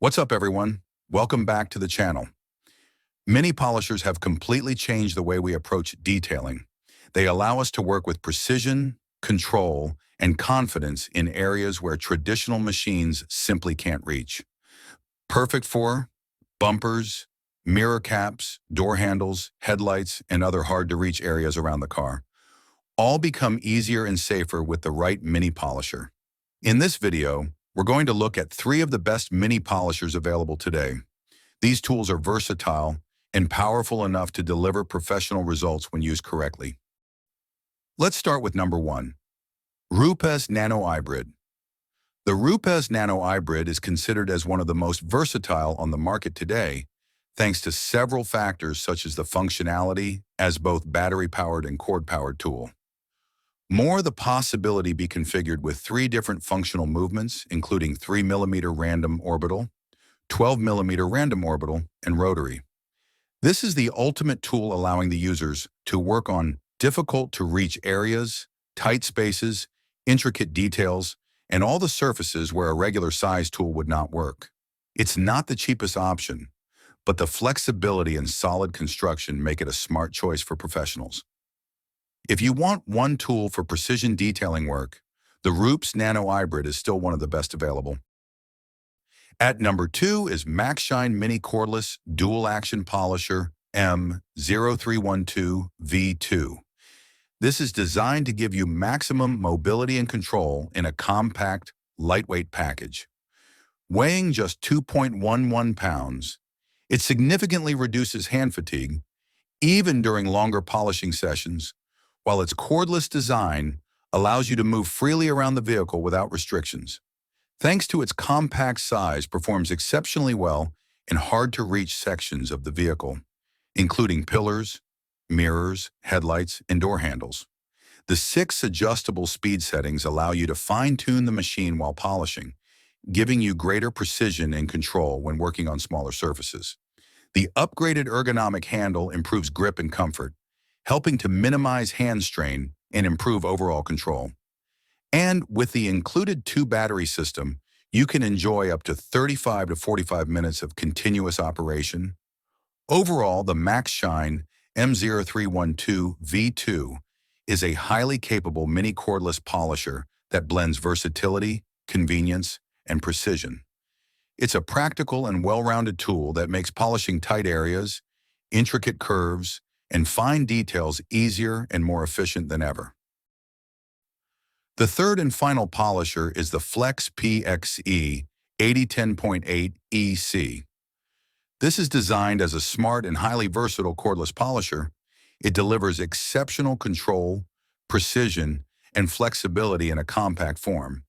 What's up, everyone? Welcome back to the channel. Mini polishers have completely changed the way we approach detailing. They allow us to work with precision, control, and confidence in areas where traditional machines simply can't reach. Perfect for bumpers, mirror caps, door handles, headlights, and other hard-to-reach areas around the car. All become easier and safer with the right mini polisher. In this video, we're going to look at 3 of the best mini polishers available today. These tools are versatile and powerful enough to deliver professional results when used correctly. Let's start with number 1, Rupes Nano iBrid. The Rupes Nano iBrid is considered as one of the most versatile on the market today, thanks to several factors such as the functionality as both battery-powered and cord-powered tool. More the possibility be configured with 3 different functional movements, including 3mm random orbital, 12mm random orbital, and rotary. This is the ultimate tool allowing the users to work on difficult-to-reach areas, tight spaces, intricate details, and all the surfaces where a regular size tool would not work. It's not the cheapest option, but the flexibility and solid construction make it a smart choice for professionals. If you want one tool for precision detailing work, the Rupes Nano iBrid is still one of the best available. At number 2 is MaxShine Mini Cordless Dual Action Polisher M0312V2. This is designed to give you maximum mobility and control in a compact, lightweight package. Weighing just 2.11 pounds, it significantly reduces hand fatigue, even during longer polishing sessions, while its cordless design allows you to move freely around the vehicle without restrictions. Thanks to its compact size, performs exceptionally well in hard-to-reach sections of the vehicle, including pillars, mirrors, headlights, and door handles. The 6 adjustable speed settings allow you to fine-tune the machine while polishing, giving you greater precision and control when working on smaller surfaces. The upgraded ergonomic handle improves grip and comfort, helping to minimize hand strain and improve overall control. And with the included 2-battery system, you can enjoy up to 35 to 45 minutes of continuous operation. Overall, the MaxShine M0312V2 is a highly capable mini cordless polisher that blends versatility, convenience, and precision. It's a practical and well-rounded tool that makes polishing tight areas, intricate curves, and fine details easier and more efficient than ever. The third and final polisher is the Flex PXE 8010.8 EC. This is designed as a smart and highly versatile cordless polisher. It delivers exceptional control, precision, and flexibility in a compact form.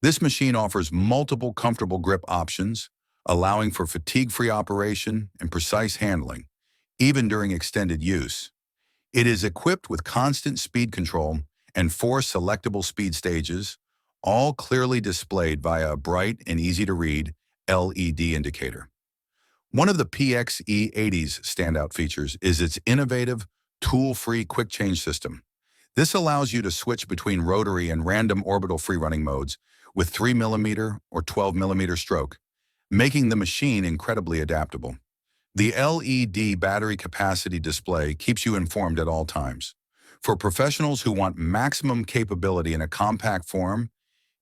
This machine offers multiple comfortable grip options, allowing for fatigue-free operation and precise handling, even during extended use. It is equipped with constant speed control and 4 selectable speed stages, all clearly displayed via a bright and easy-to-read LED indicator. One of the PXE80's standout features is its innovative, tool-free quick change system. This allows you to switch between rotary and random orbital free-running modes with 3mm or 12mm stroke, making the machine incredibly adaptable. The LED battery capacity display keeps you informed at all times. For professionals who want maximum capability in a compact form,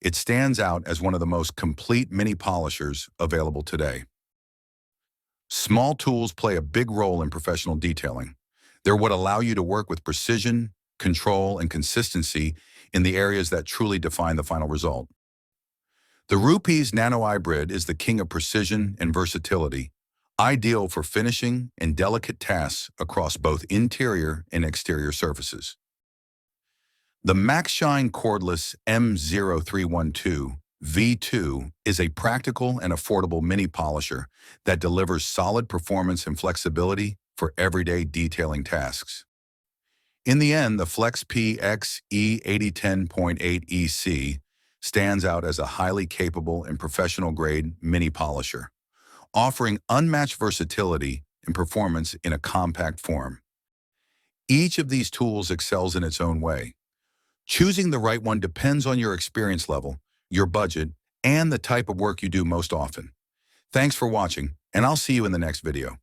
it stands out as one of the most complete mini polishers available today. Small tools play a big role in professional detailing. They're what allow you to work with precision, control, and consistency in the areas that truly define the final result. The Rupes Nano iBrid is the king of precision and versatility, ideal for finishing and delicate tasks across both interior and exterior surfaces. The MaxShine Cordless M0312V2 is a practical and affordable mini polisher that delivers solid performance and flexibility for everyday detailing tasks. In the end, the Flex PXE 8010.8 EC stands out as a highly capable and professional-grade mini polisher, offering unmatched versatility and performance in a compact form. Each of these tools excels in its own way. Choosing the right one depends on your experience level, your budget, and the type of work you do most often. Thanks for watching, and I'll see you in the next video.